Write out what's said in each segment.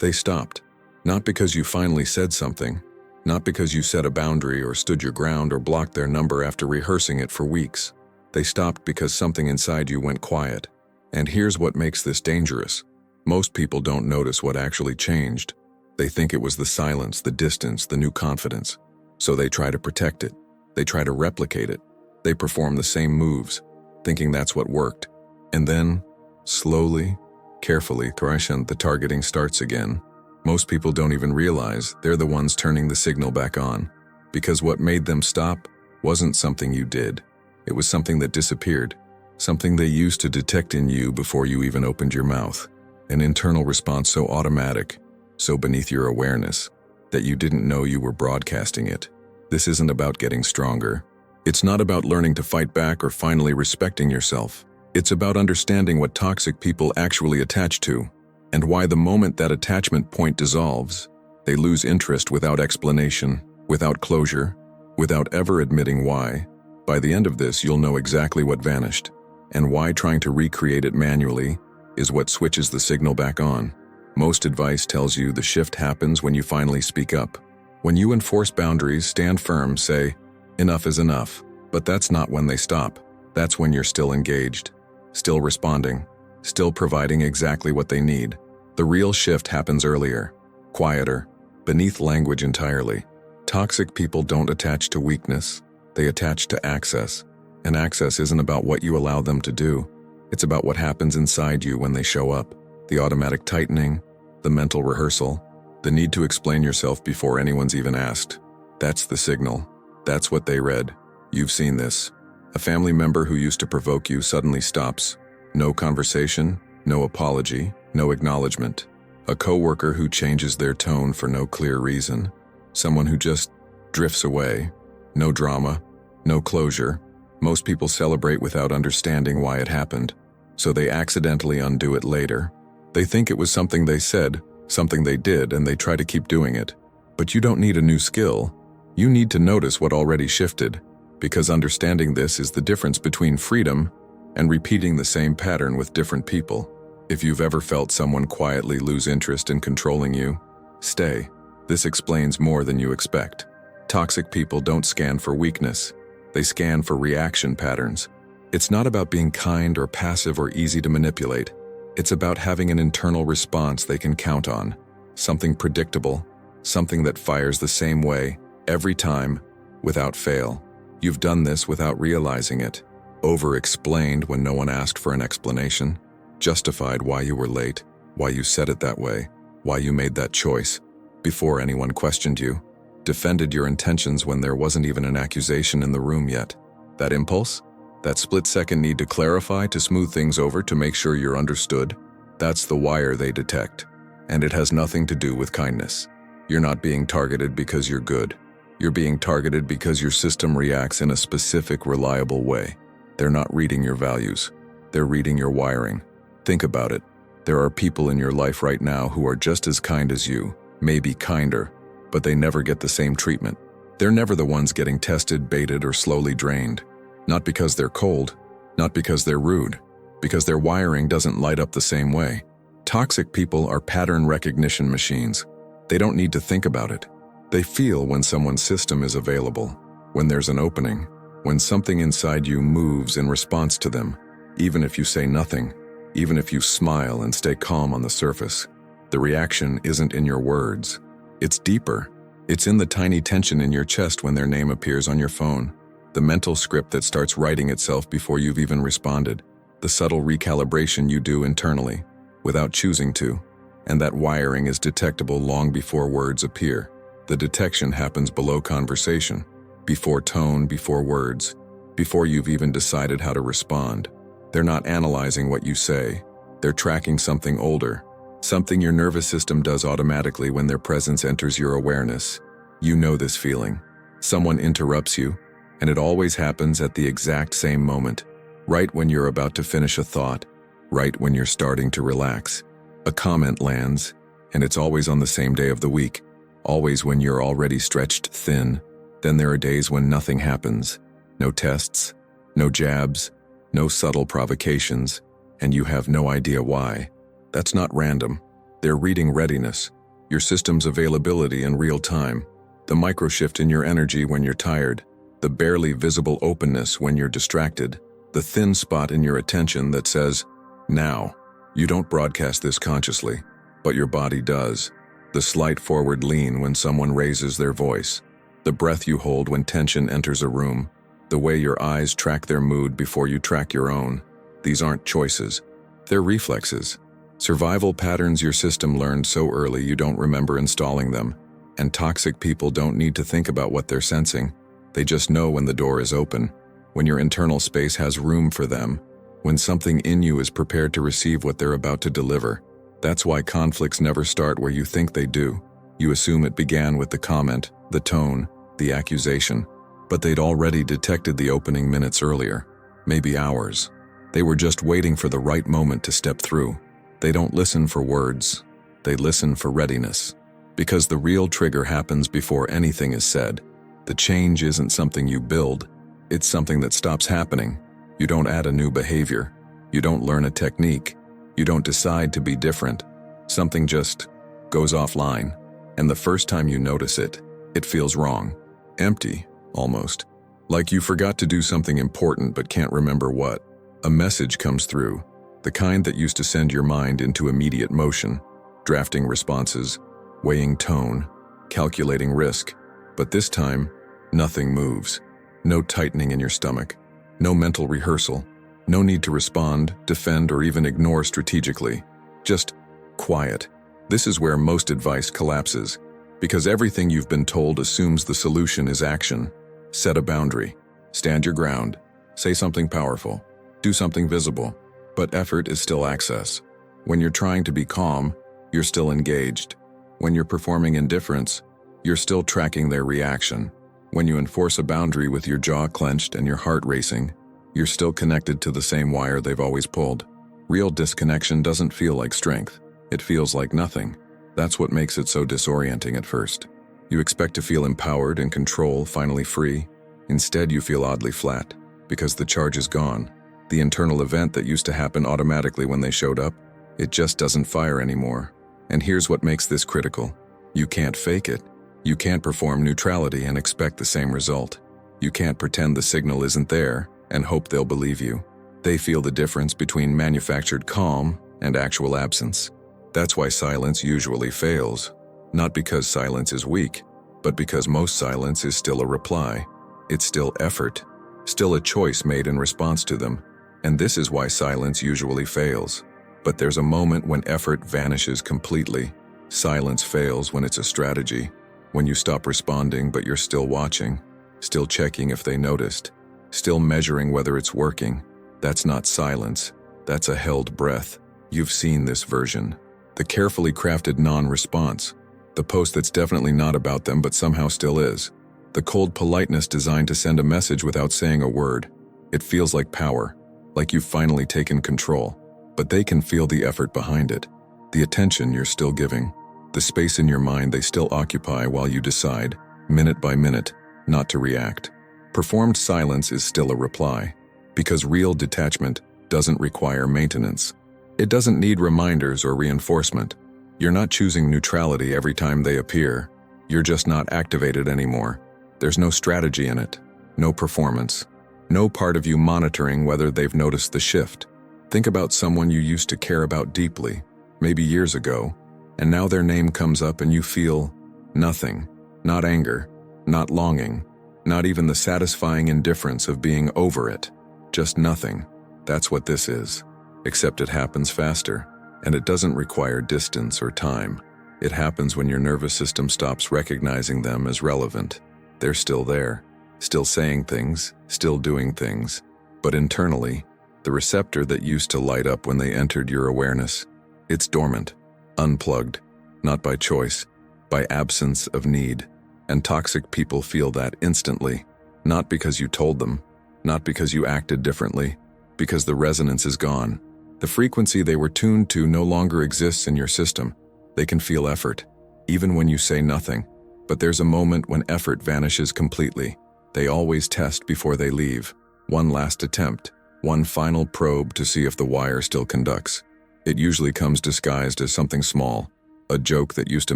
They stopped. Not because you finally said something, not because you set a boundary or stood your ground or blocked their number after rehearsing it for weeks. They stopped because something inside you went quiet. And here's what makes this dangerous. Most people don't notice what actually changed. They think it was the silence, the distance, the new confidence. So they try to protect it. They try to replicate it. They perform the same moves, thinking that's what worked. And then, slowly, carefully, the targeting starts again. Most people don't even realize they're the ones turning the signal back on. Because what made them stop wasn't something you did. It was something that disappeared. Something they used to detect in you before you even opened your mouth. An internal response so automatic, so beneath your awareness, that you didn't know you were broadcasting it. This isn't about getting stronger. It's not about learning to fight back or finally respecting yourself. It's about understanding what toxic people actually attach to, and why the moment that attachment point dissolves, they lose interest without explanation, without closure, without ever admitting why. By the end of this, you'll know exactly what vanished, and why trying to recreate it manually is what switches the signal back on. Most advice tells you the shift happens when you finally speak up. When you enforce boundaries, stand firm, say, "Enough is enough." But that's not when they stop. That's when you're still engaged, still responding, still providing exactly what they need. The real shift happens earlier, quieter, beneath language entirely. Toxic people don't attach to weakness, they attach to access. And access isn't about what you allow them to do, it's about what happens inside you when they show up. The automatic tightening, the mental rehearsal, the need to explain yourself before anyone's even asked. That's the signal. That's what they read. You've seen this. A family member who used to provoke you suddenly stops. No conversation, no apology, no acknowledgement. A coworker who changes their tone for no clear reason. Someone who just drifts away. No drama, no closure. Most people celebrate without understanding why it happened, so they accidentally undo it later. They think it was something they said, something they did, and they try to keep doing it. But you don't need a new skill. You need to notice what already shifted, because understanding this is the difference between freedom and repeating the same pattern with different people. If you've ever felt someone quietly lose interest in controlling you, stay. This explains more than you expect. Toxic people don't scan for weakness. They scan for reaction patterns. It's not about being kind or passive or easy to manipulate. It's about having an internal response they can count on. Something predictable, something that fires the same way, every time, without fail. You've done this without realizing it. Over-explained when no one asked for an explanation. Justified why you were late, why you said it that way, why you made that choice, before anyone questioned you. Defended your intentions when there wasn't even an accusation in the room yet. That impulse? That split-second need to clarify, to smooth things over, to make sure you're understood? That's the wire they detect. And it has nothing to do with kindness. You're not being targeted because you're good. You're being targeted because your system reacts in a specific, reliable way. They're not reading your values. They're reading your wiring. Think about it. There are people in your life right now who are just as kind as you, maybe kinder, but they never get the same treatment. They're never the ones getting tested, baited, or slowly drained. Not because they're cold, not because they're rude, because their wiring doesn't light up the same way. Toxic people are pattern recognition machines. They don't need to think about it. They feel when someone's system is available, when there's an opening, when something inside you moves in response to them. Even if you say nothing, even if you smile and stay calm on the surface, the reaction isn't in your words. It's deeper. It's in the tiny tension in your chest when their name appears on your phone. The mental script that starts writing itself before you've even responded. The subtle recalibration you do internally, without choosing to. And that wiring is detectable long before words appear. The detection happens below conversation, before tone, before words, before you've even decided how to respond. They're not analyzing what you say. They're tracking something older, something your nervous system does automatically when their presence enters your awareness. You know this feeling. Someone interrupts you, and it always happens at the exact same moment, right when you're about to finish a thought, right when you're starting to relax. A comment lands, and it's always on the same day of the week, always when you're already stretched thin. Then there are days when nothing happens. No tests, no jabs, no subtle provocations, and you have no idea why. That's not random. They're reading readiness, your system's availability in real time, the microshift in your energy when you're tired, the barely visible openness when you're distracted, the thin spot in your attention that says, now. You don't broadcast this consciously, but your body does. The slight forward lean when someone raises their voice, the breath you hold when tension enters a room, the way your eyes track their mood before you track your own. These aren't choices, they're reflexes. Survival patterns your system learned so early you don't remember installing them. And toxic people don't need to think about what they're sensing. They just know when the door is open, when your internal space has room for them, when something in you is prepared to receive what they're about to deliver. That's why conflicts never start where you think they do. You assume it began with the comment, the tone, the accusation, but they'd already detected the opening minutes earlier, maybe hours. They were just waiting for the right moment to step through. They don't listen for words, they listen for readiness. Because the real trigger happens before anything is said. The change isn't something you build, it's something that stops happening. You don't add a new behavior, you don't learn a technique, you don't decide to be different. Something just goes offline, and the first time you notice it, it feels wrong, empty, almost. Like you forgot to do something important but can't remember what. A message comes through, the kind that used to send your mind into immediate motion, drafting responses, weighing tone, calculating risk. But this time, nothing moves. No tightening in your stomach. No mental rehearsal. No need to respond, defend, or even ignore strategically. Just quiet. This is where most advice collapses, because everything you've been told assumes the solution is action. Set a boundary. Stand your ground. Say something powerful. Do something visible. But effort is still access. When you're trying to be calm, you're still engaged. When you're performing indifference, you're still tracking their reaction. When you enforce a boundary with your jaw clenched and your heart racing, you're still connected to the same wire they've always pulled. Real disconnection doesn't feel like strength. It feels like nothing. That's what makes it so disorienting at first. You expect to feel empowered, in control, finally free. Instead, you feel oddly flat, because the charge is gone. The internal event that used to happen automatically when they showed up, it just doesn't fire anymore. And here's what makes this critical. You can't fake it. You can't perform neutrality and expect the same result. You can't pretend the signal isn't there and hope they'll believe you. They feel the difference between manufactured calm and actual absence. That's why silence usually fails. Not because silence is weak, but because most silence is still a reply. It's still effort, still a choice made in response to them. And this is why silence usually fails. But there's a moment when effort vanishes completely. Silence fails when it's a strategy. When you stop responding but you're still watching, still checking if they noticed, still measuring whether it's working. That's not silence, that's a held breath. You've seen this version. The carefully crafted non-response. The post that's definitely not about them but somehow still is. The cold politeness designed to send a message without saying a word. It feels like power, like you've finally taken control. But they can feel the effort behind it, the attention you're still giving, the space in your mind they still occupy while you decide, minute by minute, not to react. Performed silence is still a reply, because real detachment doesn't require maintenance. It doesn't need reminders or reinforcement. You're not choosing neutrality every time they appear. You're just not activated anymore. There's no strategy in it, no performance, no part of you monitoring whether they've noticed the shift. Think about someone you used to care about deeply, maybe years ago, and now their name comes up and you feel nothing, not anger, not longing, not even the satisfying indifference of being over it, just nothing. That's what this is, except it happens faster, and it doesn't require distance or time. It happens when your nervous system stops recognizing them as relevant. They're still there, still saying things, still doing things, but internally, the receptor that used to light up when they entered your awareness, it's dormant, unplugged, not by choice, by absence of need. And toxic people feel that instantly, not because you told them, not because you acted differently, because the resonance is gone. The frequency they were tuned to no longer exists in your system. They can feel effort, even when you say nothing. But there's a moment when effort vanishes completely. They always test before they leave. One last attempt. One final probe to see if the wire still conducts. It usually comes disguised as something small, a joke that used to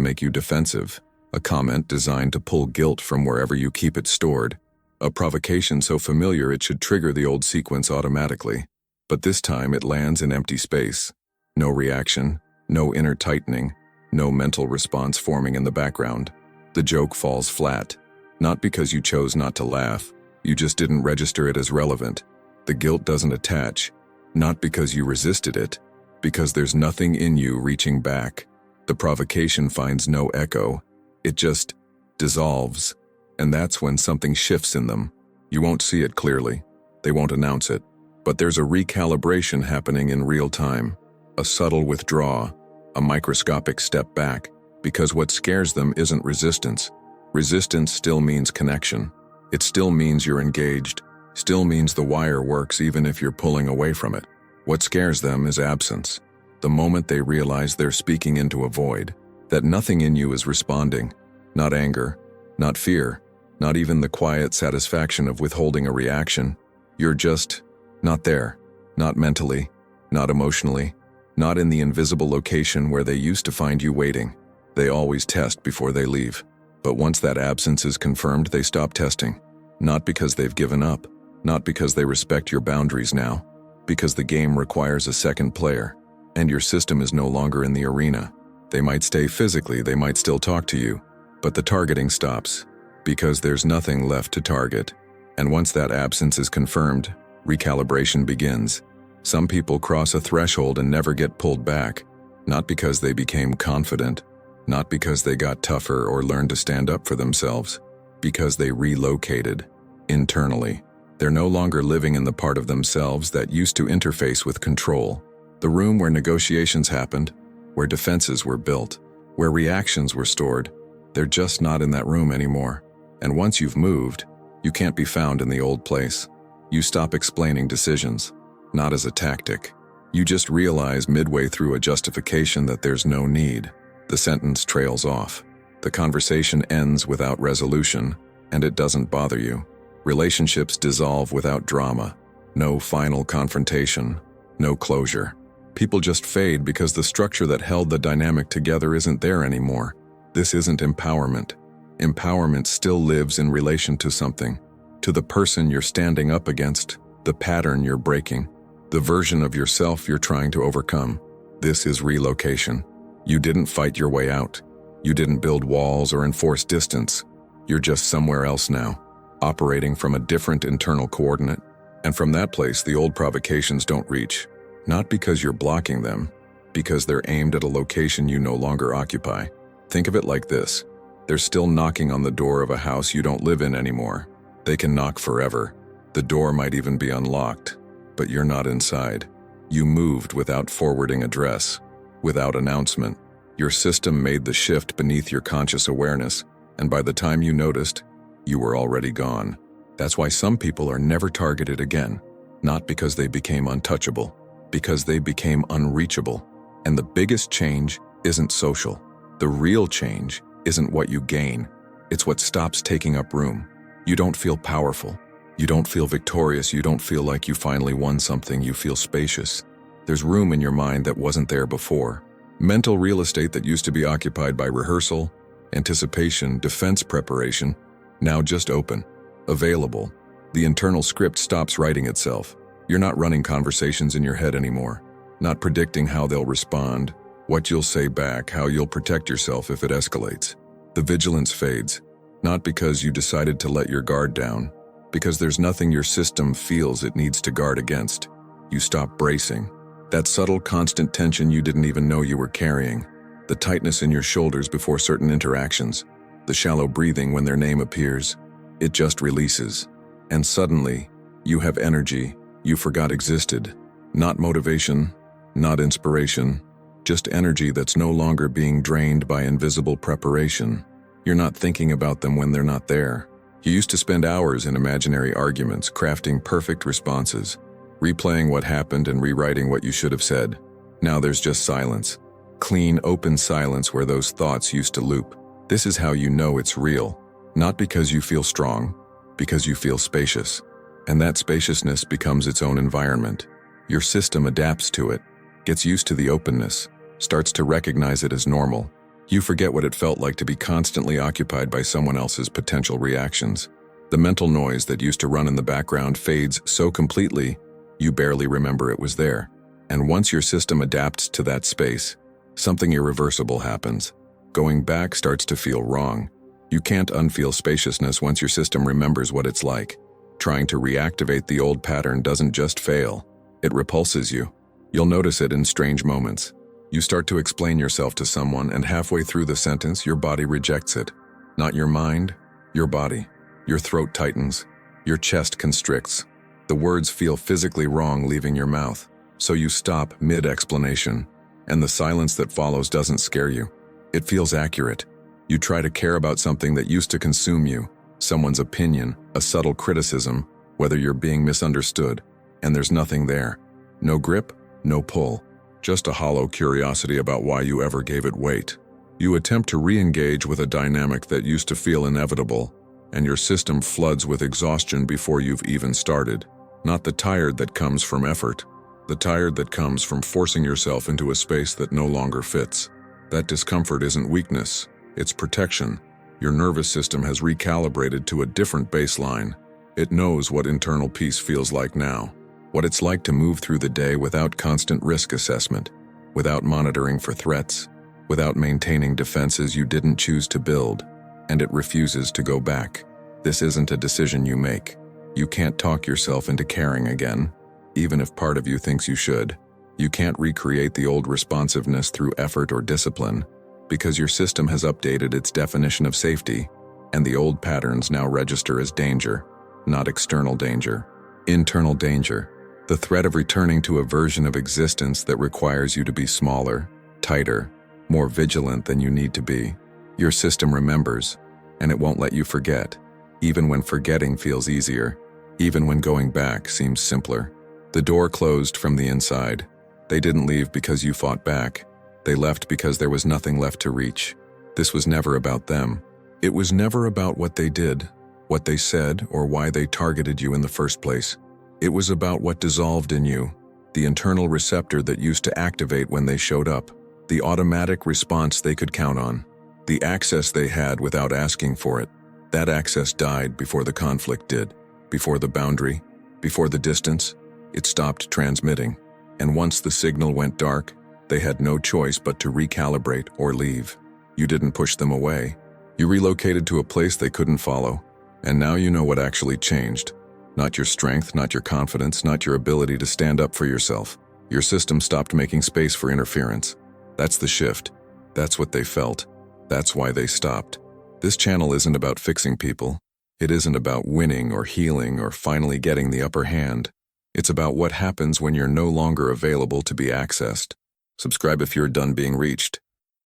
make you defensive, a comment designed to pull guilt from wherever you keep it stored, a provocation so familiar it should trigger the old sequence automatically. But this time it lands in empty space. No reaction, no inner tightening, no mental response forming in the background. The joke falls flat, not because you chose not to laugh, you just didn't register it as relevant. The guilt doesn't attach, not because you resisted it, because there's nothing in you reaching back. The provocation finds no echo, it just dissolves, and that's when something shifts in them. You won't see it clearly, they won't announce it, but there's a recalibration happening in real time, a subtle withdrawal, a microscopic step back, because what scares them isn't resistance. Resistance still means connection. It still means you're engaged, still means the wire works even if you're pulling away from it. What scares them is absence. The moment they realize they're speaking into a void, that nothing in you is responding, not anger, not fear, not even the quiet satisfaction of withholding a reaction. You're just not there, not mentally, not emotionally, not in the invisible location where they used to find you waiting. They always test before they leave. But once that absence is confirmed, they stop testing. Not because they've given up, not because they respect your boundaries now, because the game requires a second player, and your system is no longer in the arena. They might stay physically, they might still talk to you, but the targeting stops, because there's nothing left to target. And once that absence is confirmed, recalibration begins. Some people cross a threshold and never get pulled back, not because they became confident, not because they got tougher or learned to stand up for themselves, because they relocated internally. They're no longer living in the part of themselves that used to interface with control, the room where negotiations happened, where defenses were built, where reactions were stored. They're just not in that room anymore. And once you've moved, you can't be found in the old place. You stop explaining decisions, not as a tactic. You just realize midway through a justification that there's no need. The sentence trails off. The conversation ends without resolution, and it doesn't bother you. Relationships dissolve without drama. No final confrontation, no closure. People just fade because the structure that held the dynamic together isn't there anymore. This isn't empowerment. Empowerment still lives in relation to something, to the person you're standing up against, the pattern you're breaking, the version of yourself you're trying to overcome. This is relocation. You didn't fight your way out. You didn't build walls or enforce distance. You're just somewhere else now, operating from a different internal coordinate. And from that place, the old provocations don't reach. Not because you're blocking them, because they're aimed at a location you no longer occupy. Think of it like this. They're still knocking on the door of a house you don't live in anymore. They can knock forever. The door might even be unlocked, but you're not inside. You moved without forwarding address, without announcement. Your system made the shift beneath your conscious awareness, and by the time you noticed, you were already gone. That's why some people are never targeted again, not because they became untouchable, because they became unreachable. And the biggest change isn't social. The real change isn't what you gain, it's what stops taking up room. You don't feel powerful. You don't feel victorious. You don't feel like you finally won something. You feel spacious. There's room in your mind that wasn't there before. Mental real estate that used to be occupied by rehearsal, anticipation, defense preparation, now just open, available. The internal script stops writing itself. You're not running conversations in your head anymore, not predicting how they'll respond, what you'll say back, how you'll protect yourself if it escalates. The vigilance fades, not because you decided to let your guard down, because there's nothing your system feels it needs to guard against. You stop bracing. That subtle, constant tension you didn't even know you were carrying, the tightness in your shoulders before certain interactions, the shallow breathing when their name appears, it just releases. And suddenly, you have energy you forgot existed. Not motivation, not inspiration, just energy that's no longer being drained by invisible preparation. You're not thinking about them when they're not there. You used to spend hours in imaginary arguments, crafting perfect responses, replaying what happened and rewriting what you should have said. Now there's just silence. Clean, open silence where those thoughts used to loop. This is how you know it's real. Not because you feel strong, because you feel spacious. And that spaciousness becomes its own environment. Your system adapts to it. gets used to the openness, starts to recognize it as normal. You forget what it felt like to be constantly occupied by someone else's potential reactions. The mental noise that used to run in the background fades so completely, you barely remember it was there. And once your system adapts to that space, something irreversible happens. Going back starts to feel wrong. You can't unfeel spaciousness once your system remembers what it's like. Trying to reactivate the old pattern doesn't just fail, it repulses you. You'll notice it in strange moments. You start to explain yourself to someone, and halfway through the sentence, your body rejects it. Not your mind, your body. Your throat tightens. Your chest constricts. The words feel physically wrong leaving your mouth. So you stop mid-explanation, and the silence that follows doesn't scare you. It feels accurate. You try to care about something that used to consume you, someone's opinion, a subtle criticism, whether you're being misunderstood, and there's nothing there. No grip, no pull. Just a hollow curiosity about why you ever gave it weight. You attempt to re-engage with a dynamic that used to feel inevitable, and your system floods with exhaustion before you've even started. Not the tired that comes from effort, the tired that comes from forcing yourself into a space that no longer fits. That discomfort isn't weakness, it's protection. Your nervous system has recalibrated to a different baseline. It knows what internal peace feels like now. What it's like to move through the day without constant risk assessment, without monitoring for threats, without maintaining defenses you didn't choose to build, and it refuses to go back. This isn't a decision you make. You can't talk yourself into caring again, even if part of you thinks you should. You can't recreate the old responsiveness through effort or discipline, because your system has updated its definition of safety, and the old patterns now register as danger, not external danger, internal danger. The threat of returning to a version of existence that requires you to be smaller, tighter, more vigilant than you need to be. Your system remembers, and it won't let you forget, even when forgetting feels easier, even when going back seems simpler. The door closed from the inside. They didn't leave because you fought back. They left because there was nothing left to reach. This was never about them. It was never about what they did, what they said, or why they targeted you in the first place. It was about what dissolved in you, the internal receptor that used to activate when they showed up, the automatic response they could count on, the access they had without asking for it. That access died before the conflict did, before the boundary, before the distance. It stopped transmitting, and once the signal went dark, they had no choice but to recalibrate or leave. You didn't push them away. You relocated to a place they couldn't follow, and now you know what actually changed. Not your strength, not your confidence, not your ability to stand up for yourself. Your system stopped making space for interference. That's the shift. That's what they felt. That's why they stopped. This channel isn't about fixing people. It isn't about winning or healing or finally getting the upper hand. It's about what happens when you're no longer available to be accessed. Subscribe if you're done being reached.